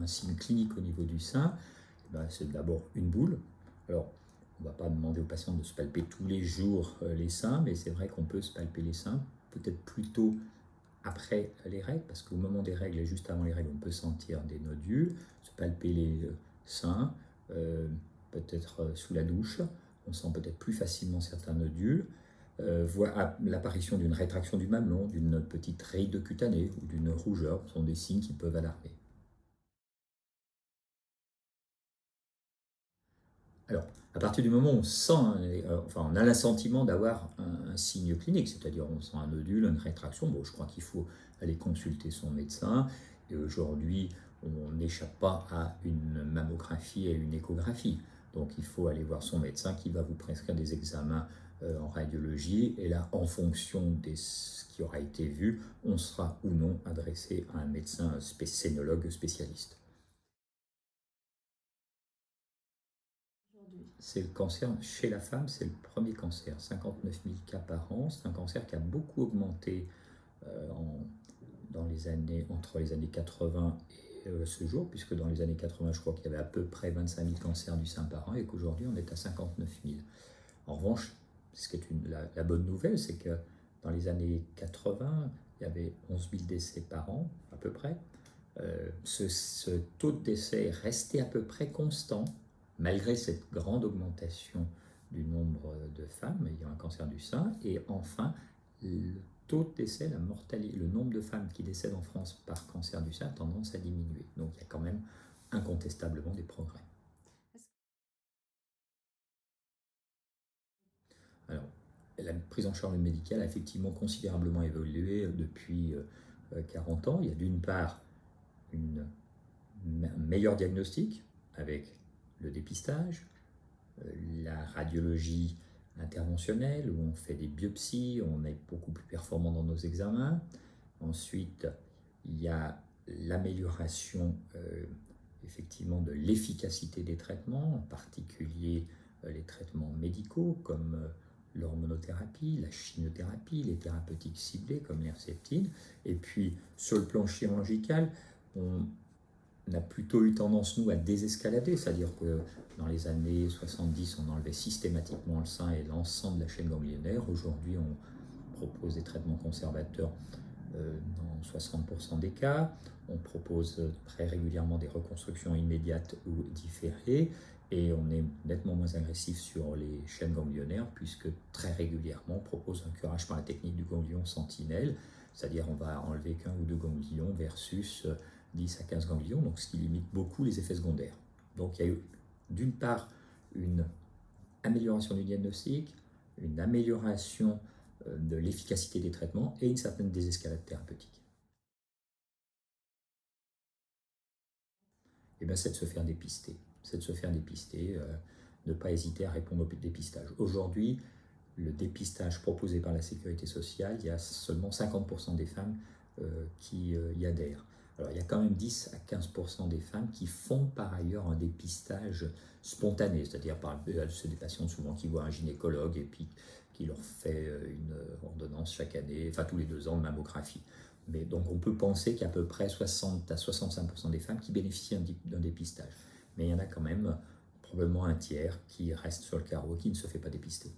un signe clinique au niveau du sein, c'est d'abord une boule. Alors, on ne va pas demander aux patients de se palper tous les jours les seins, mais c'est vrai qu'on peut se palper les seins, peut-être plutôt après les règles, parce qu'au moment des règles et juste avant les règles, on peut sentir des nodules, se palper les seins, peut-être sous la douche, on sent peut-être plus facilement certains nodules, voire l'apparition d'une rétraction du mamelon, d'une petite ride cutanée ou d'une rougeur, sont des signes qui peuvent alarmer. Alors, à partir du moment où on sent, on a l'assentiment d'avoir un signe clinique, c'est-à-dire on sent un nodule, une rétraction, bon, je crois qu'il faut aller consulter son médecin. Et aujourd'hui, on n'échappe pas à une mammographie et une échographie. Donc il faut aller voir son médecin qui va vous prescrire des examens en radiologie. Et là, en fonction de ce qui aura été vu, on sera ou non adressé à un médecin scénologue spécialiste. C'est le cancer chez la femme, c'est le premier cancer, 59 000 cas par an. C'est un cancer qui a beaucoup augmenté entre les années 80 et ce jour, puisque dans les années 80, je crois qu'il y avait à peu près 25 000 cancers du sein par an et qu'aujourd'hui on est à 59 000. En revanche, ce qui est la bonne nouvelle, c'est que dans les années 80, il y avait 11 000 décès par an, à peu près. Ce taux de décès est resté à peu près constant, malgré cette grande augmentation du nombre de femmes ayant un cancer du sein. Et enfin, le taux de décès, la mortalité, le nombre de femmes qui décèdent en France par cancer du sein a tendance à diminuer. Donc il y a quand même incontestablement des progrès. Alors, la prise en charge médicale a effectivement considérablement évolué depuis 40 ans. Il y a d'une part un meilleur diagnostic avec le dépistage, la radiologie interventionnelle où on fait des biopsies, on est beaucoup plus performant dans nos examens. Ensuite, il y a l'amélioration effectivement de l'efficacité des traitements, en particulier les traitements médicaux comme l'hormonothérapie, la chimiothérapie, les thérapeutiques ciblées comme l'herceptine. Et puis sur le plan chirurgical, on a plutôt eu tendance, nous, à désescalader, c'est-à-dire que dans les années 70, on enlevait systématiquement le sein et l'ensemble de la chaîne ganglionnaire. Aujourd'hui, on propose des traitements conservateurs dans 60% des cas. On propose très régulièrement des reconstructions immédiates ou différées. Et on est nettement moins agressif sur les chaînes ganglionnaires, puisque très régulièrement, on propose un curage par la technique du ganglion sentinelle, c'est-à-dire on va enlever qu'un ou deux ganglions versus 10 à 15 ganglions, donc ce qui limite beaucoup les effets secondaires. Donc il y a eu d'une part une amélioration du diagnostic, une amélioration de l'efficacité des traitements et une certaine désescalade thérapeutique. Et bien c'est de se faire dépister. C'est de se faire dépister, ne pas hésiter à répondre au dépistage. Aujourd'hui, le dépistage proposé par la Sécurité sociale, il y a seulement 50% des femmes qui y adhèrent. Alors, il y a quand même 10 à 15% des femmes qui font par ailleurs un dépistage spontané, c'est-à-dire c'est des patients souvent qui voient un gynécologue et puis qui leur fait une ordonnance chaque année, enfin tous les 2 ans de mammographie. Mais donc on peut penser qu'il y a à peu près 60 à 65% des femmes qui bénéficient d'un dépistage. Mais il y en a quand même probablement un tiers qui reste sur le carreau, qui ne se fait pas dépister.